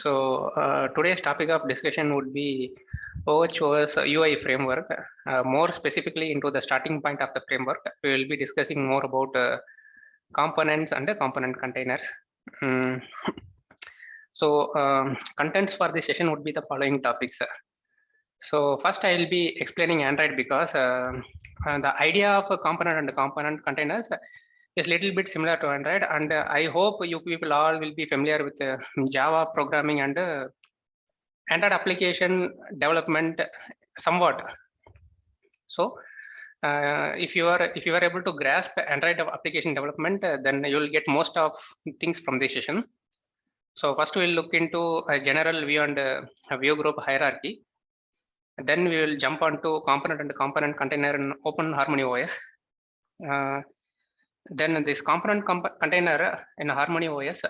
Today's topic of discussion would be OHOS UI framework. More specifically into the starting point of the framework, we will be discussing more about components and component containers. Contents for this session would be the following topics. So first I will be explaining Android because the idea of a component and component containers is little bit similar to Android, and I hope you people all will be familiar with Java programming and Android application development somewhat. So if you are able to grasp Android application development, then you will get most of things from this session. So first we will look into a general view and view group hierarchy. Then we will jump onto component and component container in OpenHarmony OS. Then this component container in Harmony OS.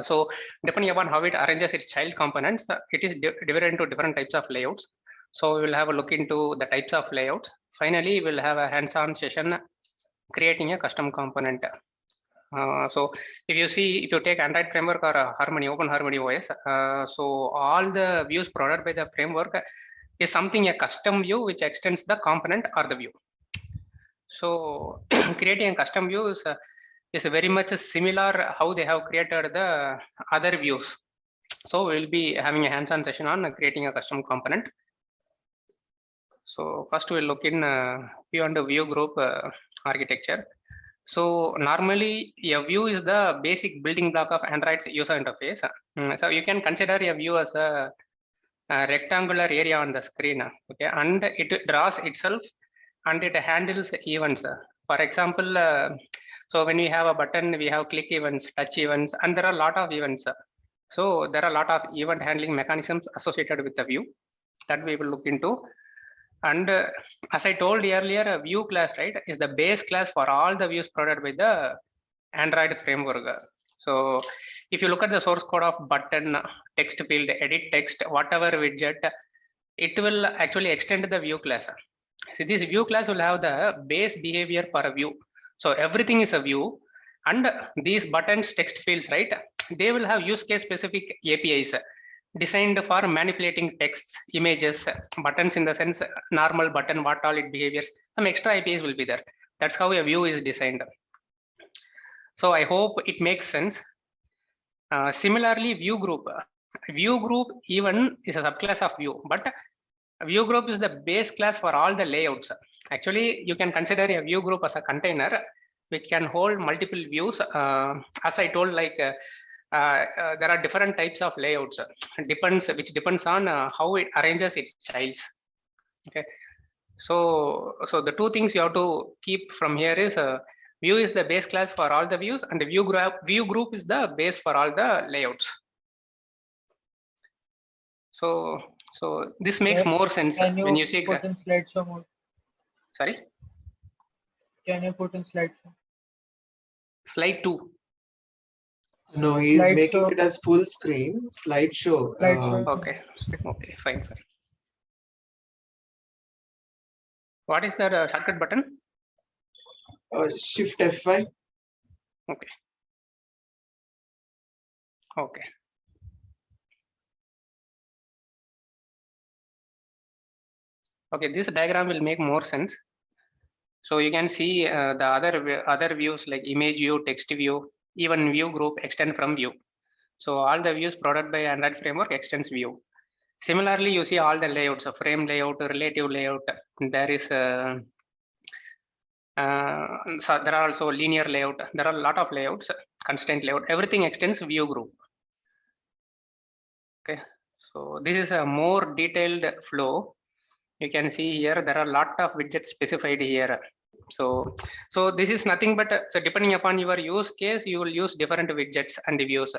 So depending upon how it arranges its child components, it is divided into different types of layouts. So we will have a look into the types of layouts. Finally, we'll have a hands-on session creating a custom component. So if you take Android framework or Harmony, OpenHarmony OS, so all the views provided by the framework is something a custom view which extends the component or the view. So creating a custom view is very much similar how they have created the other views. So we'll be having a hands-on session on creating a custom component. So first we'll look in view and view group architecture. So normally a view is the basic building block of Android's user interface. So you can consider a view as a rectangular area on the screen, okay, and it draws itself and it handles events. For example, so when we have a button, we have click events, touch events, and there are a lot of events. So there are a lot of event handling mechanisms associated with the view that we will look into. And as I told earlier, a view class, right, is the base class for all the views provided by the Android framework. So if you look at the source code of button, text field, edit text, whatever widget, it will actually extend the view class. So this view class will have the base behavior for a view. So everything is a view, and these buttons, text fields, right, they will have use case specific APIs designed for manipulating texts, images, buttons in the sense normal button, what all it behaviors, some extra APIs will be there. That's how a view is designed. So I hope it makes sense. Similarly, view group even is a subclass of view, but view group is the base class for all the layouts. Actually, you can consider a view group as a container which can hold multiple views. As I told, like there are different types of layouts. Which depends on how it arranges its childs. Okay, so the two things you have to keep from here is view is the base class for all the views, and the view group is the base for all the layouts. So this makes more sense when you see. Put in slideshow mode? Sorry? Can you put in slideshow? Slide 2. No, he's making it as full screen slideshow. Okay, fine. What is the shortcut button? Shift F5. Okay. Okay, this diagram will make more sense. So you can see the other views like image view, text view, even view group extend from view. So all the views provided by Android framework extends view. Similarly, you see all the layouts, a frame layout, a relative layout. There is so there are also linear layout. There are a lot of layouts, constraint layout. Everything extends view group. Okay, so this is a more detailed flow. You can see here there are a lot of widgets specified here. So this is nothing but so depending upon your use case, you will use different widgets and views.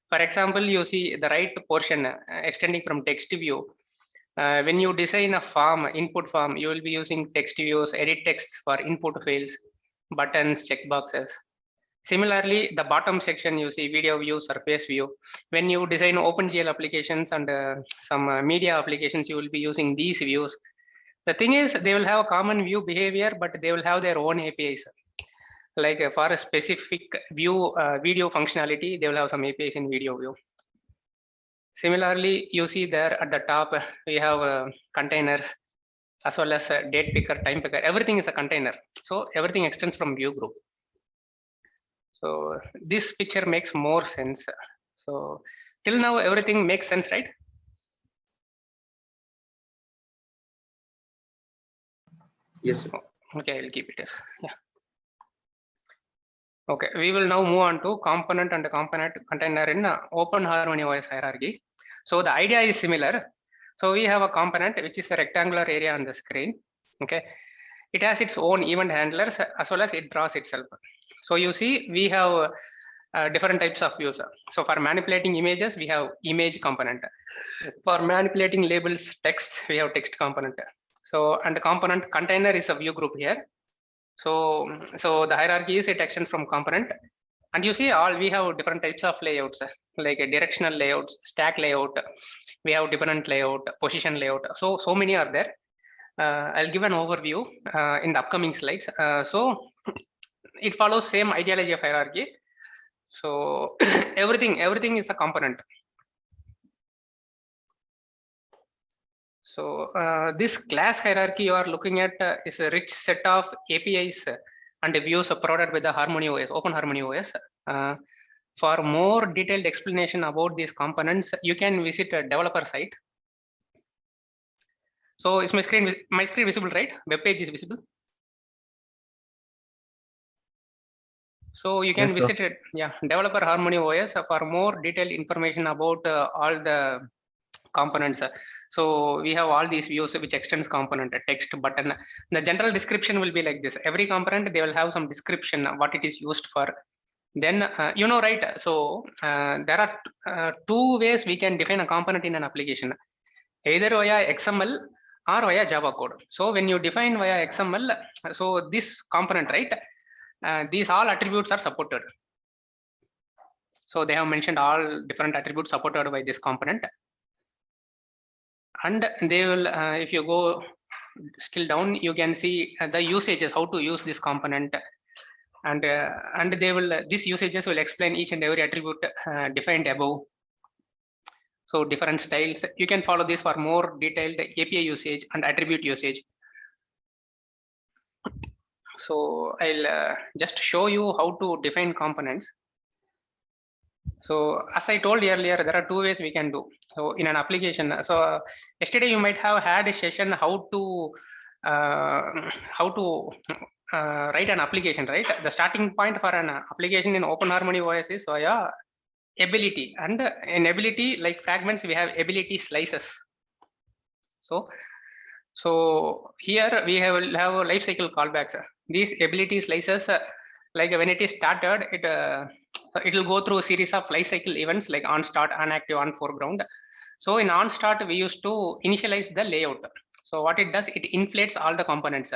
For example, you see the right portion extending from text view. When you design a form, input form, you will be using text views, edit texts for input fields, buttons, checkboxes. Similarly, the bottom section you see video view, surface view. When you design OpenGL applications and some media applications, you will be using these views. The thing is, they will have a common view behavior, but they will have their own APIs. Like for a specific view video functionality, they will have some APIs in video view. Similarly, you see there at the top, we have containers as well as date picker, time picker, everything is a container. So everything extends from view group. So this picture makes more sense. So till now, everything makes sense, right? Yes, sir. Okay, I'll keep it as, yeah. Okay, we will now move on to component and component container in Open Harmony OS hierarchy. So the idea is similar. So we have a component which is a rectangular area on the screen. Okay, it has its own event handlers as well as it draws itself. So you see, we have different types of views. So for manipulating images, we have image component. For manipulating labels, text, we have text component. So and the component container is a view group here. So the hierarchy is it extends from component, and you see all we have different types of layouts like a directional layouts, stack layout. We have different layout, position layout. So many are there. I'll give an overview in the upcoming slides. So it follows same ideology of hierarchy. So everything is a component. So this class hierarchy you are looking at is a rich set of APIs and views provided by the Harmony OS, Open Harmony OS. For more detailed explanation about these components, you can visit a developer site. So is my screen visible, right? Web page is visible. So you can Yes, sir. visit it, yeah, Developer Harmony OS for more detailed information about all the components. So we have all these views which extends component, text, button. The general description will be like this. Every component, they will have some description what it is used for. Then, you know, right? So there are two ways we can define a component in an application, either via XML or via Java code. So when you define via XML, so this component, right? These all attributes are supported. So they have mentioned all different attributes supported by this component. And they will, if you go still down, you can see the usages, how to use this component. And they will, these usages will explain each and every attribute defined above. So different styles, you can follow this for more detailed API usage and attribute usage. So I'll just show you how to define components. So as I told earlier, there are two ways we can do. So in an application, so yesterday you might have had a session how to write an application, right? The starting point for an application in Open Harmony OS is via ability, and in ability, like fragments, we have ability slices. So here we have life cycle callbacks. These ability slices, like when it is started, it will go through a series of life cycle events like on start, on active, on foreground. So in on start, we used to initialize the layout. So what it does, it inflates all the components.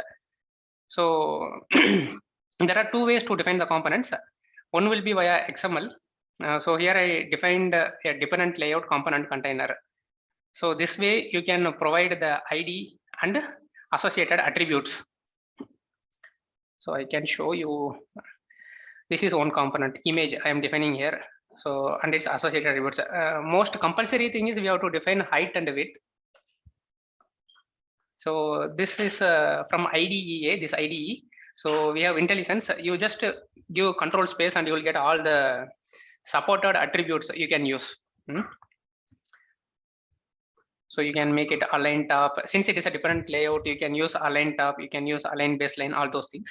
So there are two ways to define the components. One will be via XML. So here I defined a dependent layout component container. So this way you can provide the ID and associated attributes. So I can show you, this is one component image I am defining here. So, and its associated attributes. Most compulsory thing is we have to define height and width. So this is from IDEA, this IDE. So we have IntelliSense. You just give control space and you will get all the supported attributes you can use. So you can make it align top. Since it is a different layout, you can use align top, you can use align baseline, all those things.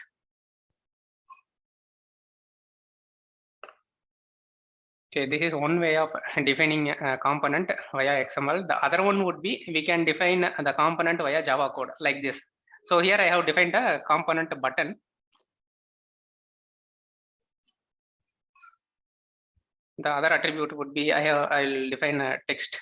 Okay, this is one way of defining a component via XML. The other one would be we can define the component via Java code like this. So here I have defined a component button. The other attribute would be I'll define a text.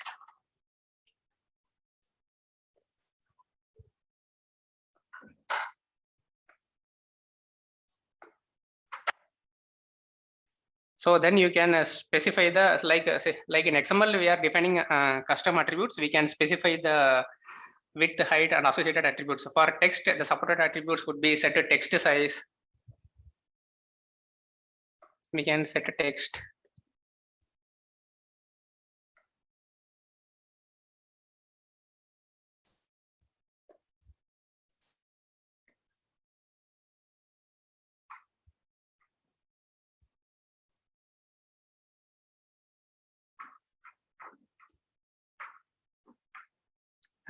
So then you can specify the, like in XML, we are defining custom attributes. We can specify the width, height, and associated attributes. For text, the supported attributes would be set a text size. We can set a text.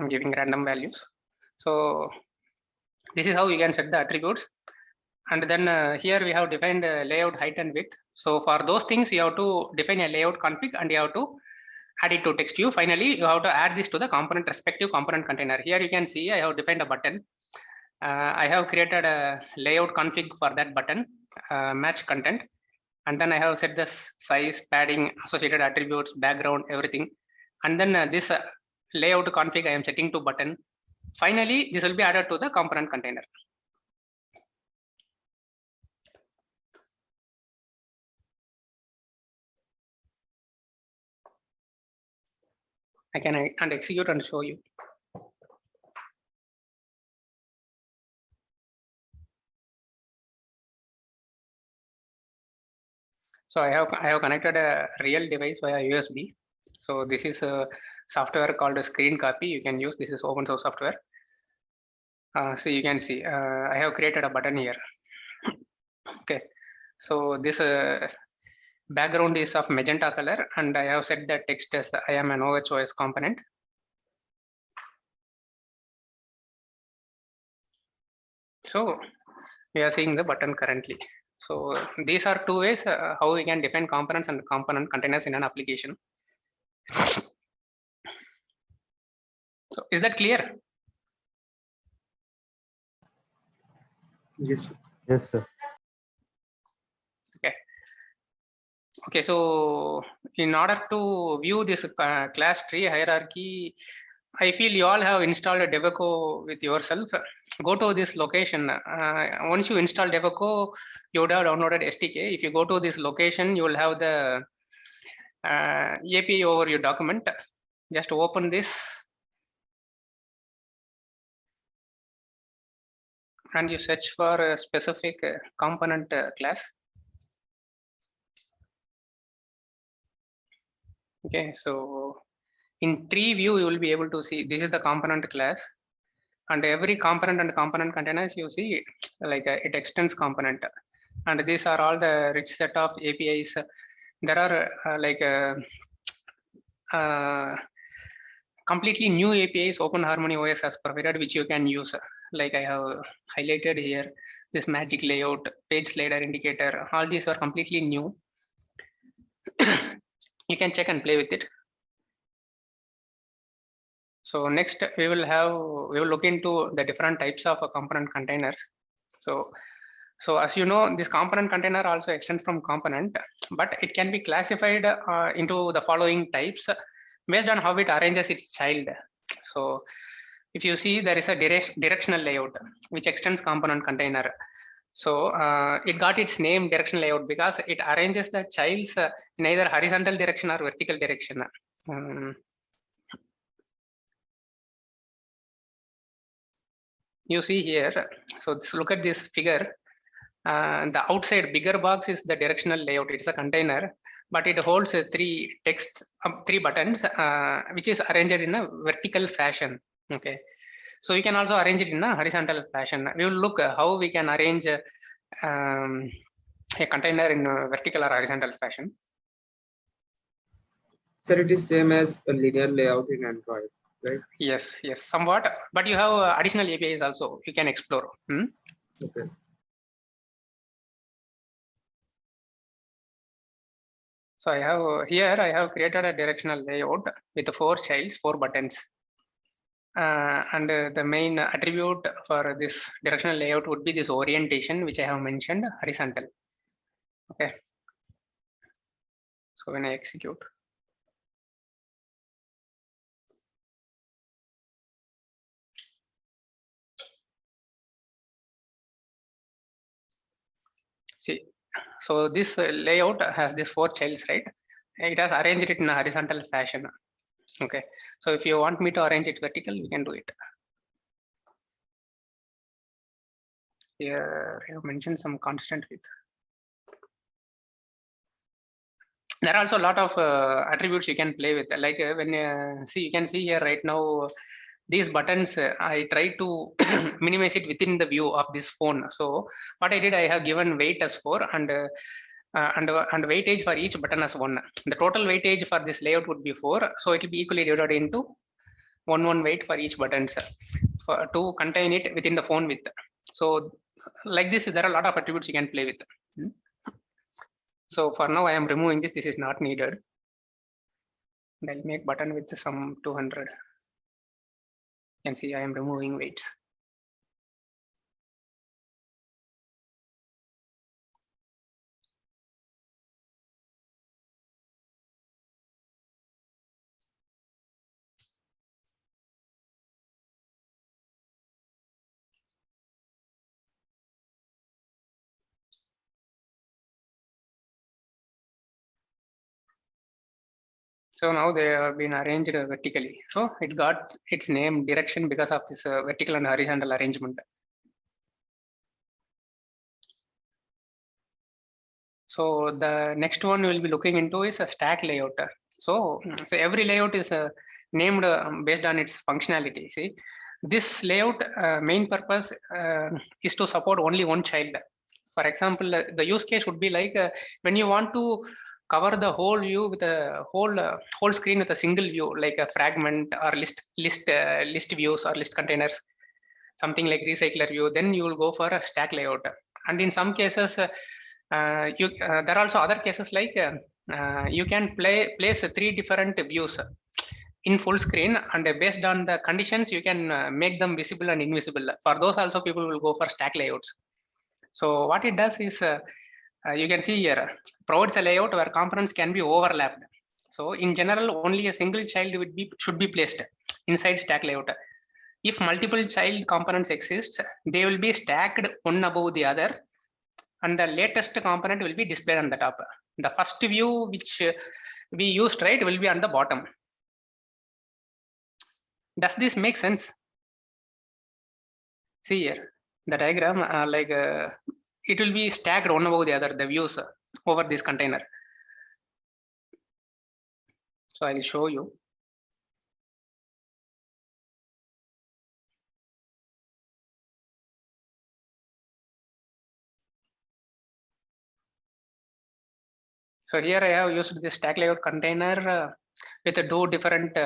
I'm giving random values. So this is how you can set the attributes. And then here we have defined layout height and width. So for those things, you have to define a layout config and you have to add it to text view. Finally, you have to add this to the component respective component container. Here you can see I have defined a button. I have created a layout config for that button, match content. And then I have set the size, padding, associated attributes, background, everything. And then this layout config I am setting to button. Finally, this will be added to the component container. I can and execute and show you. So I have connected a real device via USB. So this is a software called a Screen Copy. You can use this is open source software. So you can see I have created a button here. Okay, so this background is of magenta color, and I have set the text as I am an OHOS component. So we are seeing the button currently. So these are two ways how we can define components and component containers in an application. So is that clear? Yes. Yes, sir. Okay, so in order to view this class tree hierarchy, I feel you all have installed Deveco with yourself. Go to this location. Once you install Deveco, you would have downloaded SDK. If you go to this location, you will have the API overview document. Just open this. And you search for a specific component class. Okay, so in tree view, you will be able to see this is the component class, and every component and component containers you see like it extends component, and these are all the rich set of APIs. There are completely new APIs OpenHarmony OS has provided, which you can use. Like I have highlighted here, this magic layout, page slider indicator, all these are completely new. You can check and play with it. So next we will look into the different types of component containers. So as you know, this component container also extends from component, but it can be classified into the following types based on how it arranges its child. So if you see, there is a directional layout which extends component container. So it got its name directional layout because it arranges the childs in either horizontal direction or vertical direction. You see here, so look at this figure. The outside bigger box is the directional layout. It is a container, but it holds three buttons, which is arranged in a vertical fashion. Okay, so we can also arrange it in a horizontal fashion. We will look how we can arrange a container in a vertical or horizontal fashion. Sir, it is same as a linear layout in Android, right? Yes, somewhat, but you have additional APIs also you can explore. Okay. So I have created a directional layout with 4 childs, 4 buttons. And the main attribute for this directional layout would be this orientation, which I have mentioned, horizontal. Okay. So when I execute, see, so this layout has these 4 childs, right? It has arranged it in a horizontal fashion. Okay, so if you want me to arrange it vertical, we can do it. Here I have mentioned some constant width. There are also a lot of attributes you can play with. Like when you can see here right now, these buttons, I try to minimize it within the view of this phone. So what I did, I have given weight as 4 and weightage for each button as 1. The total weightage for this layout would be 4. So it will be equally divided into one weight for each buttons to contain it within the phone width. So like this, there are a lot of attributes you can play with. So for now, I am removing this. This is not needed. And I'll make button with some 200. You can see I am removing weights. So now they have been arranged vertically. So it got its name direction because of this vertical and horizontal arrangement. So the next one we'll be looking into is a stack layout. So every layout is named based on its functionality. See, this layout main purpose is to support only one child. For example, the use case would be like when you want to cover the whole view with a whole screen with a single view, like a fragment or list views or list containers, something like recycler view. Then you will go for a stack layout. And in some cases, there are also other cases like you can place 3 different views in full screen, and based on the conditions, you can make them visible and invisible. For those also, people will go for stack layouts. So what it does is, you can see here, provides a layout where components can be overlapped. So in general, only a single child should be placed inside stack layout. If multiple child components exist, they will be stacked one above the other, and the latest component will be displayed on the top. The first view which we used, right, will be on the bottom. Does this make sense? See here, the diagram, it will be stacked one above the other, the views over this container. So I will show you. So here I have used this stack layout container with 2 different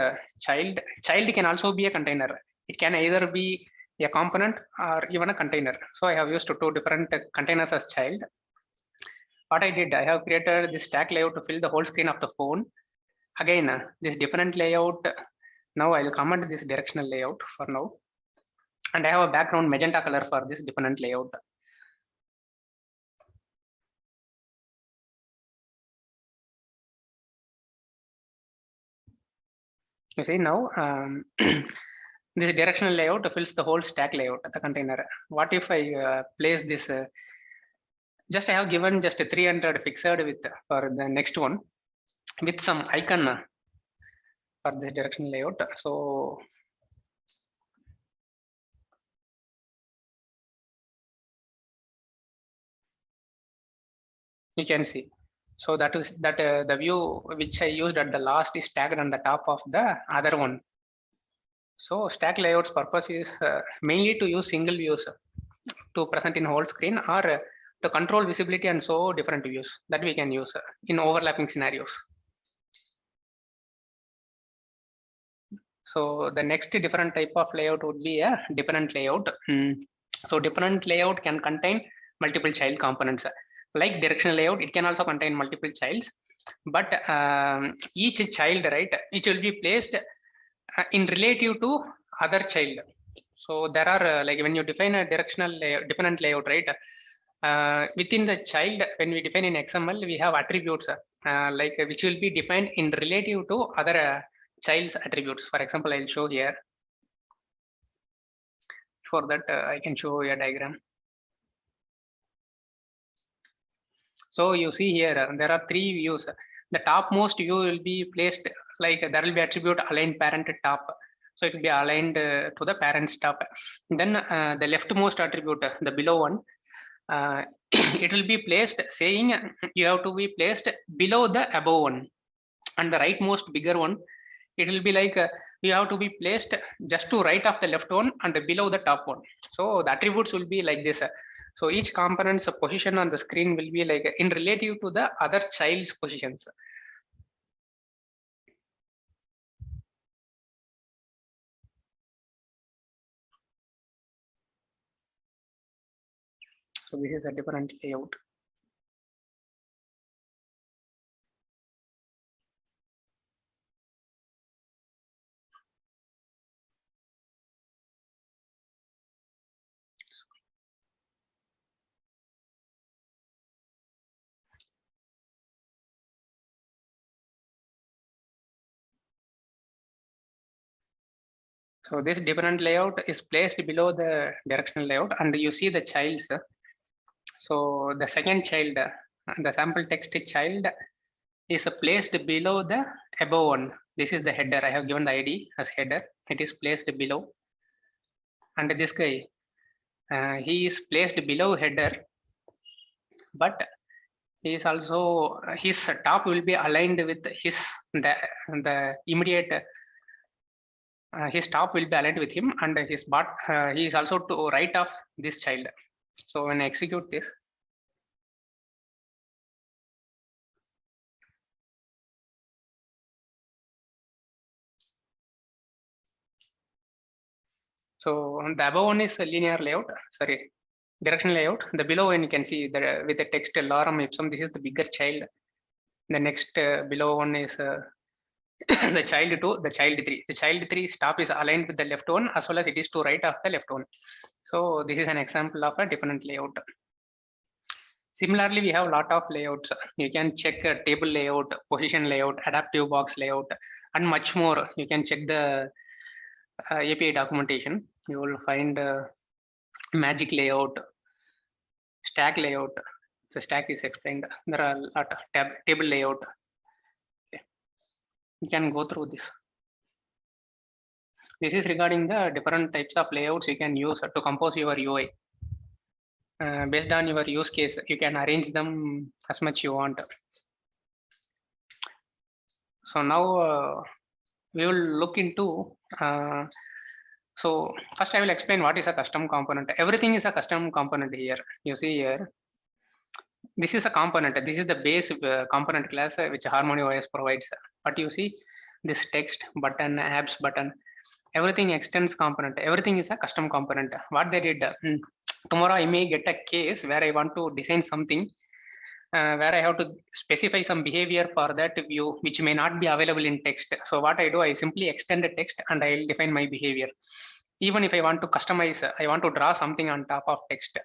child. Child can also be a container. It can either be a component or even a container. So I have used 2 different containers as child. What I did, I have created this stack layout to fill the whole screen of the phone. Again, this different layout. Now I will comment this directional layout for now. And I have a background magenta color for this different layout. You see now, this directional layout fills the whole stack layout, the container. What if I place this, just I have given just 300 fixed with for the next one with some icon for this directional layout. So you can see. So that is that the view which I used at the last is stacked on the top of the other one. So stack layouts purpose is mainly to use single views to present in whole screen, or to control visibility and so different views that we can use in overlapping scenarios. So the next different type of layout would be a dependent layout. So dependent layout can contain multiple child components. Like directional layout, it can also contain multiple childs, but each child, right, which will be placed in relative to other child. So there are like when you define a directional layout, dependent layout, right, within the child, when we define in XML, we have attributes like which will be defined in relative to other child's attributes. For example, I'll show here. For that, I can show you a diagram. So you see here, there are 3 views. The topmost view will be placed like there will be attribute aligned parent top. So it will be aligned to the parent's top. Then the leftmost attribute, the below one, it will be placed saying you have to be placed below the above one. And the rightmost bigger one, it will be like you have to be placed just to right of the left one and below the top one. So the attributes will be like this. So each component's position on the screen will be like in relative to the other child's positions. So this is a different layout. So this different layout is placed below the directional layout, and you see the childs. So the second child, the sample text child is placed below the above one. This is the header. I have given the ID as header. It is placed below. And this guy, he is placed below header, but he is also, his top will be aligned with the immediate, his top will be aligned with him, and his butt, he is also to right of this child. So when I execute this, so the above one is a linear layout, sorry, directional layout. The below one you can see that with the text lorem ipsum, this is the bigger child. The next below one is the child 2, the child 3. The child 3 stop is aligned with the left one as well as it is to right of the left one. So this is an example of a different layout. Similarly, we have a lot of layouts. You can check a table layout, position layout, adaptive box layout, and much more. You can check the API documentation. You will find magic layout, stack layout. The stack is explained. There are a lot of table layout. Okay. You can go through this. This is regarding the different types of layouts you can use to compose your UI. Based on your use case, you can arrange them as much you want. So now we will look into, so first I will explain what is a custom component. Everything is a custom component here. You see here, this is a component. This is the base component class which HarmonyOS provides. But you see this text button, apps button, everything extends component. Everything is a custom component. What they did, tomorrow I may get a case where I want to design something where I have to specify some behavior for that view, which may not be available in text. So what I do, I simply extend the text and I'll define my behavior. Even if I want to customize, I want to draw something on top of text.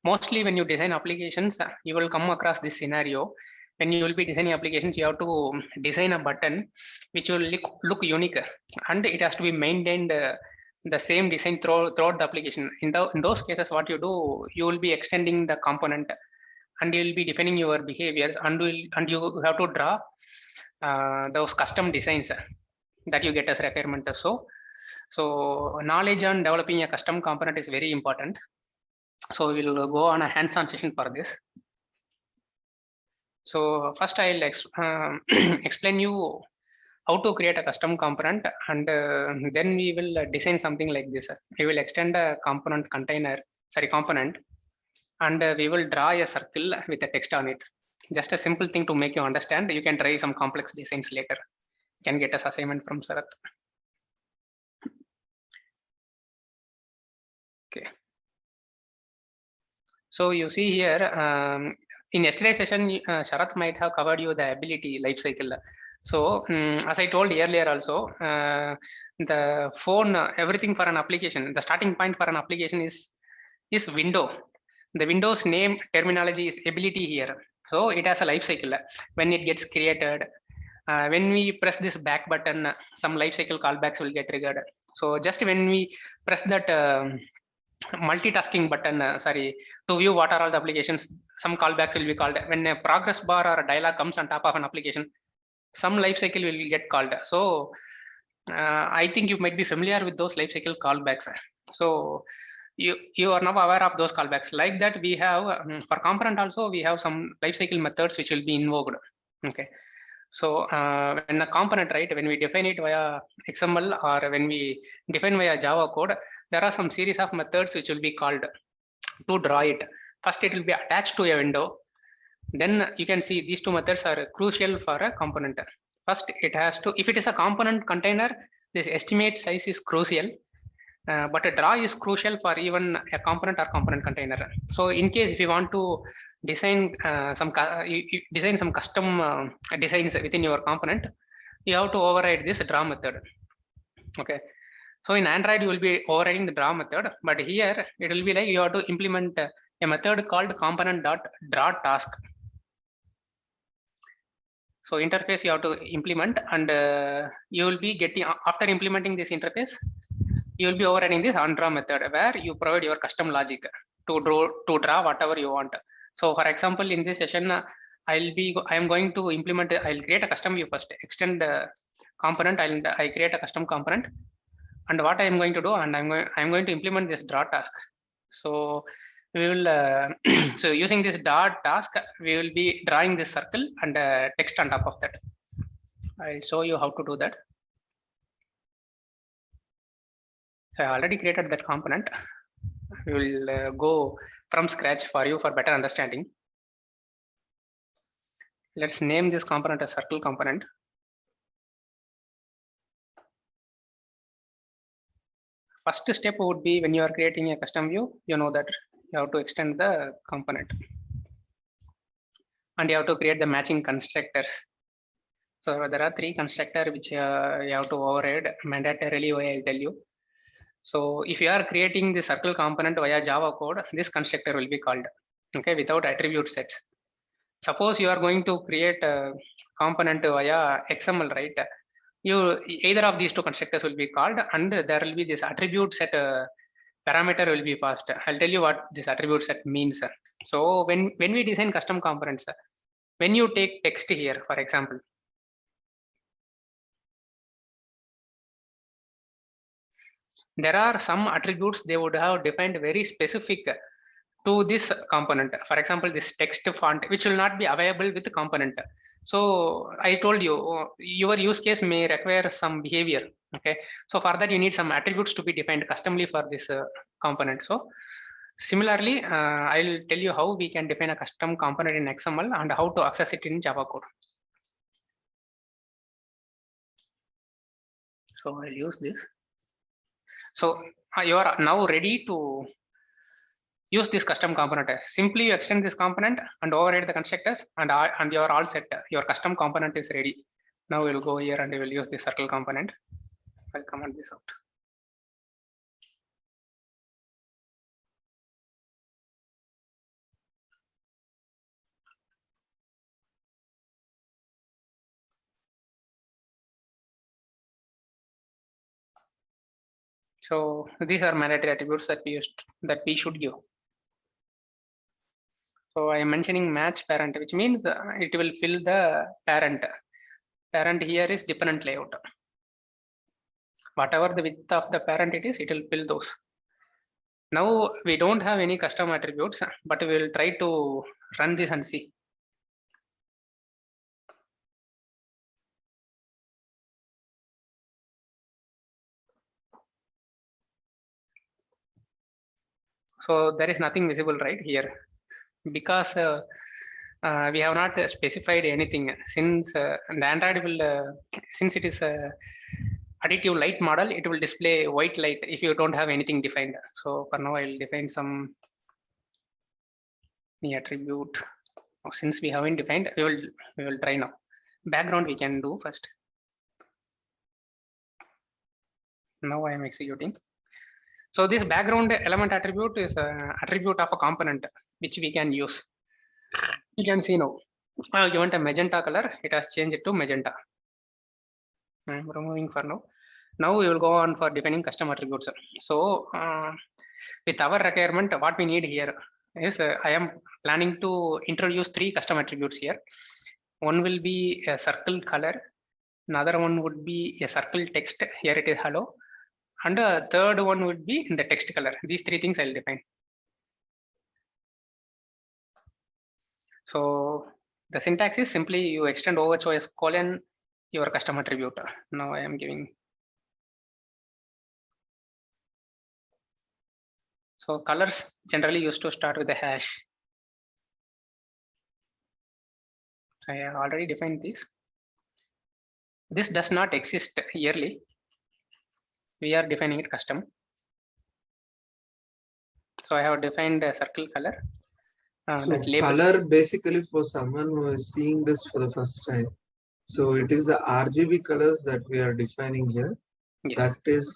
Mostly when you design applications, you will come across this scenario. When you will be designing applications, you have to design a button which will look unique, and it has to be maintained the same design throughout the application. In those cases, what you do, you will be extending the component and you will be defining your behaviors, and you have to draw those custom designs that you get as requirement. So knowledge on developing a custom component is very important. So we will go on a hands-on session for this. So first I'll explain you how to create a custom component, and then we will design something like this. We will extend a component and we will draw a circle with a text on it. Just a simple thing to make you understand. You can try some complex designs later. You can get as assignment from Sarath. Okay. So you see here, in yesterday's session, Sharath might have covered you the ability lifecycle. So as I told earlier also, the phone, everything for an application, the starting point for an application is window. The Windows name terminology is ability here. So it has a lifecycle. When it gets created, when we press this back button, some lifecycle callbacks will get triggered. So just when we press that multitasking button, to view what are all the applications, some callbacks will be called. When a progress bar or a dialog comes on top of an application, some lifecycle will get called. So I think you might be familiar with those lifecycle callbacks. So you are now aware of those callbacks. Like that, we have for component also, we have some lifecycle methods which will be invoked. Okay. So when a component, right, when we define it via XML or when we define via Java code, there are some series of methods which will be called to draw it. First, it will be attached to a window. Then you can see these two methods are crucial for a component. First, it has to, if it is a component container, this estimate size is crucial. but a draw is crucial for even a component or component container. So in case if you want to design design some custom designs within your component, you have to override this draw method. Okay, so in Android you will be overriding the draw method, but here it will be like you have to implement a method called component.draw task. So interface you have to implement, and you will be getting, after implementing this interface, you will be overriding this onDraw method where you provide your custom logic to draw whatever you want. So for example, in this session, I am going to implement, I'll create a custom view first, extend component, and I create a custom component. And what I am going to do, and I'm going to implement this draw task. So we will, so using this draw task, we will be drawing this circle and text on top of that. I'll show you how to do that. So I already created that component. We will go from scratch for you for better understanding. Let's name this component as circle component. First step would be when you are creating a custom view, you know that you have to extend the component and you have to create the matching constructors. So there are 3 constructors which you have to override mandatorily, I'll tell you. So if you are creating the circle component via Java code, this constructor will be called, okay, without attribute sets. Suppose you are going to create a component via XML, right? Either of these 2 constructors will be called, and there will be this attribute set parameter will be passed. I'll tell you what this attribute set means. So when we design custom components, when you take text here, for example, there are some attributes they would have defined very specific to this component. For example, this text font, which will not be available with the component. So I told you, your use case may require some behavior. Okay, so for that you need some attributes to be defined customly for this component. So similarly, I'll tell you how we can define a custom component in XML and how to access it in Java code. So I'll use this. So you are now ready to use this custom component. Simply you extend this component and override the constructors, and you are all set. Your custom component is ready. Now we'll go here and we will use the circle component. I'll comment this out. So these are mandatory attributes that we should give. So I am mentioning match parent, which means it will fill the parent. Parent here is dependent layout. Whatever the width of the parent it is, it will fill those. Now we don't have any custom attributes, but we will try to run this and see. So there is nothing visible right here, because we have not specified anything. Since the Android will, since it is a additive light model, it will display white light if you don't have anything defined. So for now, I'll define some attribute. Since we haven't defined, we will try now. Background we can do first. Now I am executing. So this background element attribute is an attribute of a component which we can use. You can see now, given a magenta color, it has changed it to magenta. I'm removing for now. Now we will go on for defining custom attributes. So with our requirement, what we need here is I am planning to introduce 3 custom attributes here. One will be a circle color. Another one would be a circle text. Here it is hello. And the third one would be in the text color. These 3 things I'll define. So the syntax is simply you extend OHOS colon your custom attribute. Now I am giving. So colors generally used to start with a hash. So I have already defined this. This does not exist yearly. We are defining it custom. So I have defined a circle color. So That label. color basically for someone who is seeing this for the first time. So it is the RGB colors that we are defining here. Yes. That is,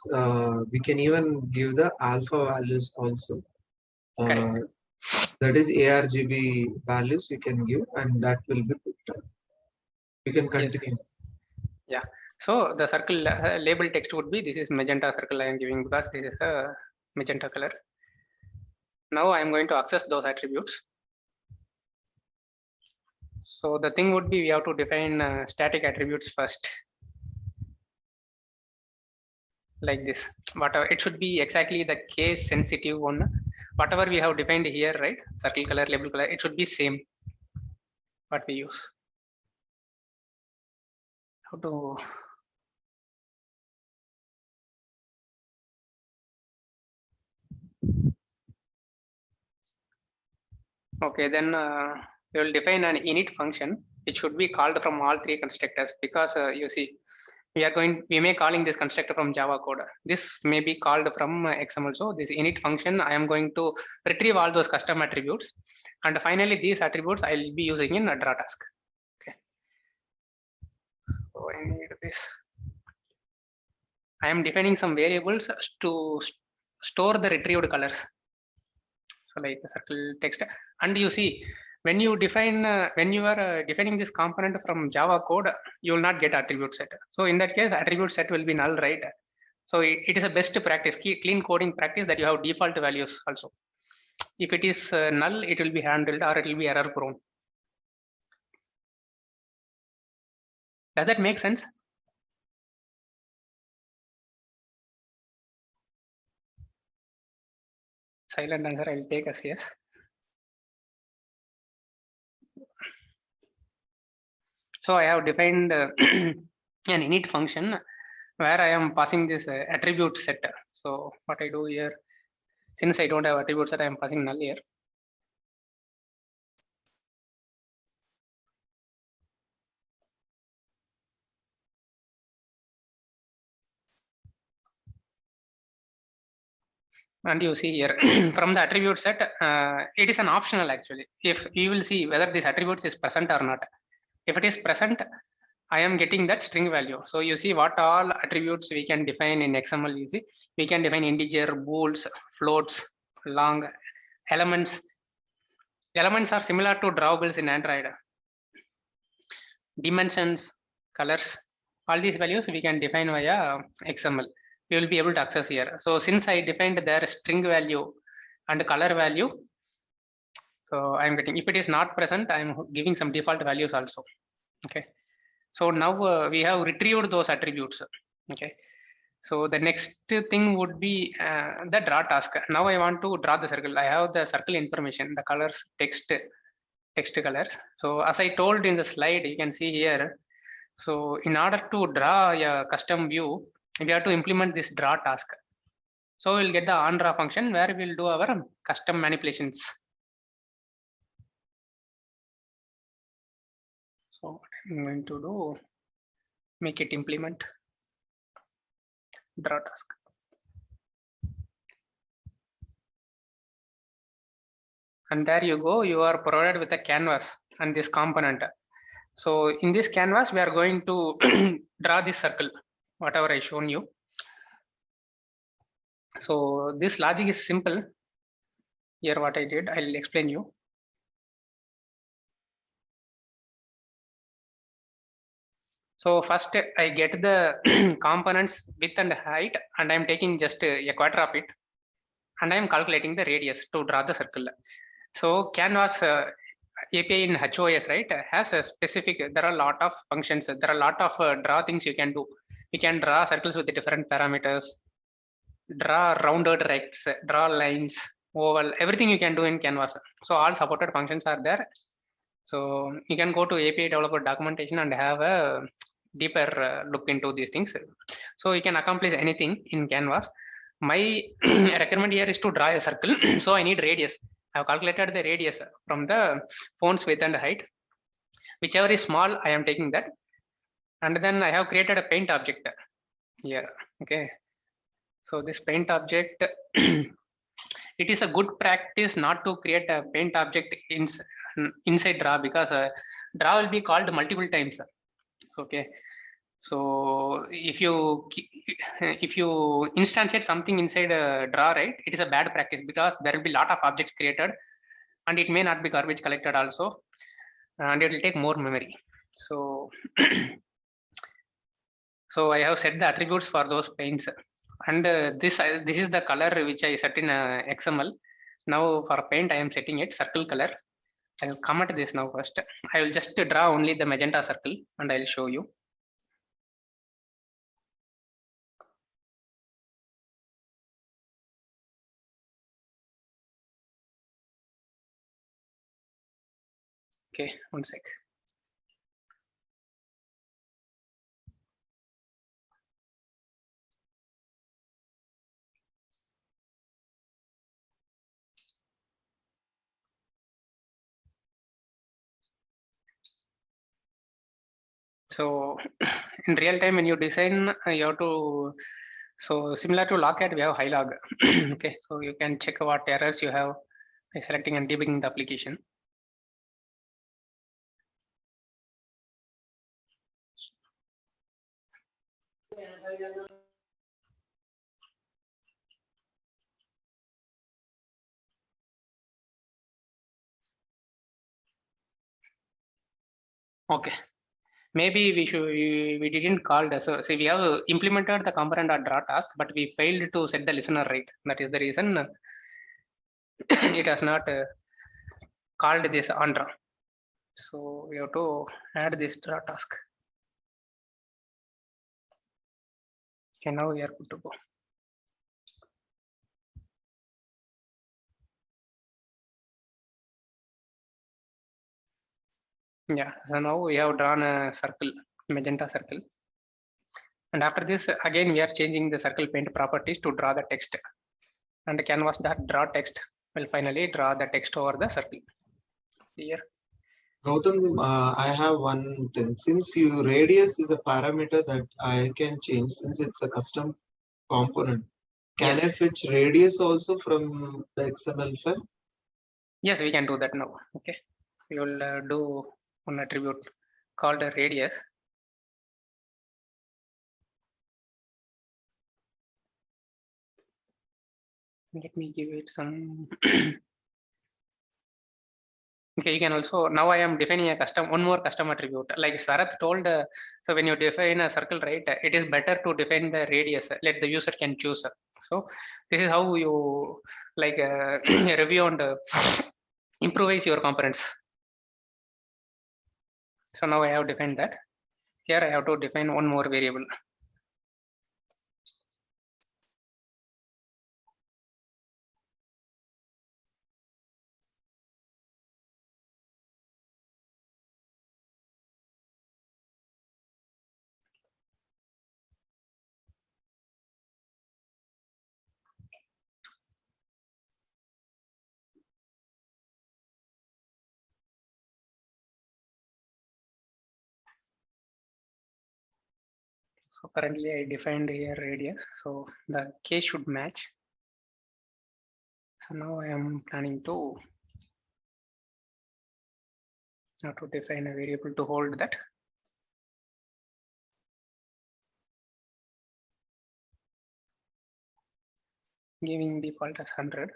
we can even give the alpha values also. Correct. That is ARGB values you can give, and that will be picked up. You can continue. Yeah. So the circle label text would be, this is magenta circle I am giving because this is a magenta color. Now I am going to access those attributes. So the thing would be, we have to define static attributes first. Like this, whatever it should be exactly the case sensitive one. Whatever we have defined here, right? Circle color, label color, it should be same what we use. How to okay, then we will define an init function. It should be called from all three constructors because you see, we may calling this constructor from Java code. This may be called from XML. So this init function, I am going to retrieve all those custom attributes, and finally these attributes I will be using in a draw task. Okay. So I need this. I am defining some variables to store the retrieved colors. So like the circle text, and you see, when you define when you are defining this component from Java code, you will not get attribute set. So in that case, attribute set will be null, right? So it is a best practice, clean coding practice, that you have default values also. If it is null, it will be handled, or it will be error prone. Does that make sense? Silent answer I will take as yes. So I have defined an init function where I am passing this attribute set. So what I do here, since I don't have attribute set, I am passing null here. And you see here from the attribute set, it is an optional actually. If you will see whether this attributes is present or not. If it is present, I am getting that string value. So you see what all attributes we can define in XML. You see, we can define integer, bools, floats, long, elements. Elements are similar to drawables in Android. Dimensions, colors, all these values we can define via XML. We will be able to access here. So since I defined their string value and color value, so I'm getting, if it is not present, I'm giving some default values also. Okay. So now we have retrieved those attributes. Okay. So the next thing would be the draw task. Now I want to draw the circle. I have the circle information, the colors, text colors. So as I told in the slide, you can see here. So in order to draw a custom view, we have to implement this draw task. So we'll get the onDraw function where we'll do our custom manipulations. So what I'm going to do, make it implement draw task. And there you go, you are provided with a canvas and this component. So in this canvas, we are going to draw this circle, whatever I shown you. So this logic is simple. Here what I did, I'll explain you. So first I get the components width and height, and I'm taking just a quarter of it, and I'm calculating the radius to draw the circle. So Canvas API in HOS, right, has a specific, there are a lot of functions, there are a lot of draw things you can do. You can draw circles with the different parameters, draw rounded rects, draw lines, oval, everything you can do in Canvas. So all supported functions are there. So you can go to API developer documentation and have a deeper look into these things. So you can accomplish anything in Canvas. My recommend here is to draw a circle. So I need radius. I have calculated the radius from the font's width and height. Whichever is small, I am taking that. And then I have created a paint object here. Okay. So this paint object, it is a good practice not to create a paint object inside draw, because draw will be called multiple times. Okay, so if you instantiate something inside a draw, right, it is a bad practice, because there will be a lot of objects created and it may not be garbage collected also, and it will take more memory. So so I have set the attributes for those paints, and this is the color which I set in XML. Now for paint I am setting it circle color. I will comment this now first. I will just draw only the magenta circle and I will show you. Okay, one sec. So in real time when you design, you have to, so similar to logcat, we have high log. Okay, so you can check what errors you have by selecting and debugging the application. Okay, maybe we didn't call the, so see, we have implemented the component or draw task, but we failed to set the listener right. That is the reason it has not called this on draw. So we have to add this draw task. Okay, now we are good to go. Yeah, so now we have drawn a circle, magenta circle. And after this, again, we are changing the circle paint properties to draw the text. And the canvas that draw text will finally draw the text over the circle. Here. Gautam, I have one thing. Since you radius is a parameter that I can change, since it's a custom component, can Yes. I fetch radius also from the XML file? Yes, we can do that now. Okay, we will do one attribute called a radius. Let me give it some. Okay, you can also, now I am defining a custom, one more custom attribute. Like Sarath told, so when you define a circle, right, it is better to define the radius, let the user can choose. So this is how you like review and improvise your components. So now I have defined that. Here I have to define one more variable. So currently I defined here radius, so the case should match. So now I am planning to now to define a variable to hold that. Giving default as 100.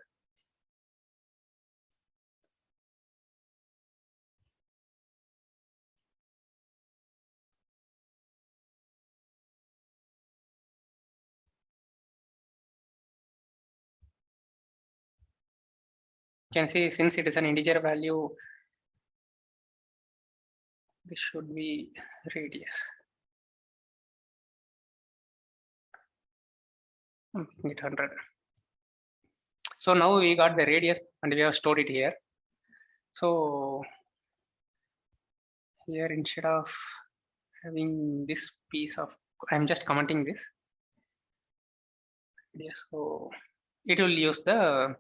You can see since it is an integer value, this should be radius. I'm making it 100. So now we got the radius and we have stored it here. So here instead of having this piece of, I'm just commenting this. Yes, so it will use the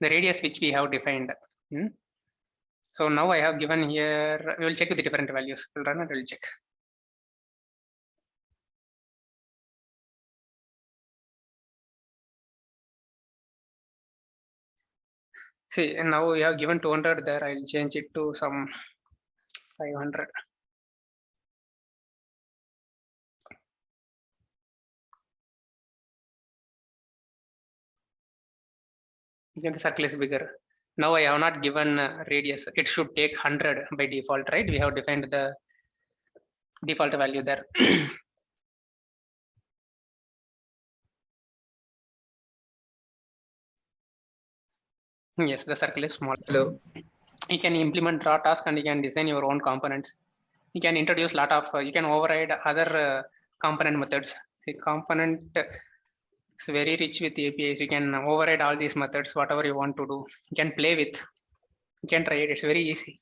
radius which we have defined. So now I have given here, we will check with the different values. We'll run and we'll check. See, now we have given 200 there. I'll change it to some 500. Again, the circle is bigger. Now I have not given radius. It should take 100 by default, right? We have defined the default value there. Yes, the circle is small. Hello. You can implement raw task and you can design your own components. You can introduce lot of, you can override other component methods. The component is very rich with APIs. You can override all these methods, whatever you want to do. You can play with, you can try it. It's very easy.